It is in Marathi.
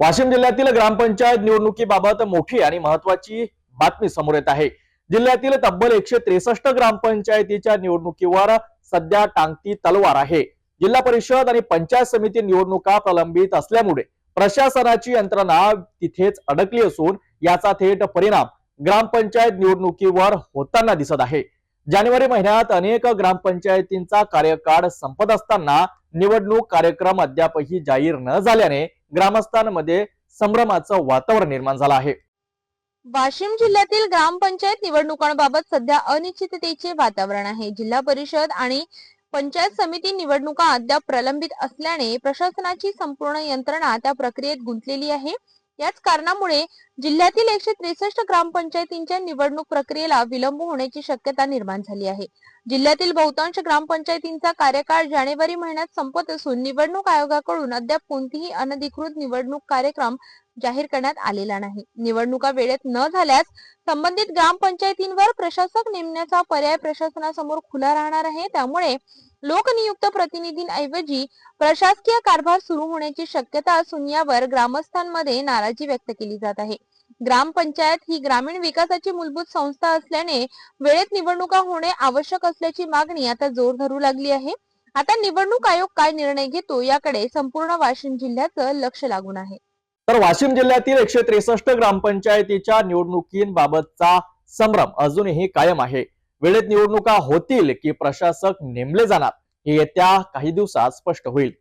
वाशिम जिल्ह्यातील ग्रामपंचायत निवडणुकीबाबत मोठी आणि महत्त्वाची बातमी समोर येत आहे। जिल्ह्यातील तब्बल 163 ग्रामपंचायतीच्या निवडणुकीवर सध्या टांगती तलवार आहे। जिल्हा परिषद आणि पंचायत समिती निवडणुका प्रलंबित असल्यामुळे प्रशासनाची यंत्रणा तिथेच अडकली असून याचा थेट परिणाम ग्रामपंचायत निवडणुकीवर होताना दिसत आहे। जानेवारी महिन्यात अनेक ग्रामपंचायतींचा कार्यकाळ संपत असताना निवडणूक कार्यक्रम अद्यापही जाहीर न झाल्याने ग्रामस्थांमध्ये संभ्रमाचं वातावरण निर्माण झालं आहे। वाशिम जिल्ह्यातील ग्रामपंचायत निवडणुकांबाबत सध्या अनिश्चिततेचे वातावरण आहे। जिल्हा परिषद आणि पंचायत समिती निवडणुका अद्याप प्रलंबित असल्याने प्रशासनाची संपूर्ण यंत्रणा त्या प्रक्रियेत गुंतलेली आहे। याच कारणामुळे जिल्ह्यातील 163 ग्रामपंचायतींच्या निवडणूक प्रक्रियेला विलंब होण्याची शक्यता निर्माण झाली आहे। जिल्ह्यातील बहुतांश ग्रामपंचायतींचा कार्यकाळ जानेवारी महिन्यात संपत असून निवडणूक आयोगाकडून अद्याप कोणतीही अनधिकृत निवडणूक कार्यक्रम जाहीर करण्यात आलेला नाही। निवडणुका वेळेत न झाल्यास संबंधित ग्रामपंचायतींवर प्रशासक नेमण्याचा पर्याय प्रशासनासमोर खुला राहणार आहे। त्यामुळे लोकनियुक्त प्रतिनिधींऐवजी प्रशासकीय कारभार सुरू होण्याची शक्यता असून यावर ग्रामस्थांमध्ये नाराजी व्यक्त केली जात आहे। ग्रामपंचायत ही ग्रामीण विकासाची मूलभूत संस्था असल्याने वेळेत निवडणुका होणे आवश्यक असल्याची मागणी आता जोर धरू लागली आहे। आता निवडणूक आयोग काय निर्णय घेतो याकडे संपूर्ण वाशिम जिल्ह्याचं लक्ष लागून आहे। तर वाशिम जिल्ह्यातील 163 ग्रामपंचायतीच्या निवडणुकीबाबतचा संभ्रम अजूनही कायम आहे। वेळेत निवडणुका होतील की प्रशासक नेमले जाणार हे येत्या काही दिवसात स्पष्ट होईल।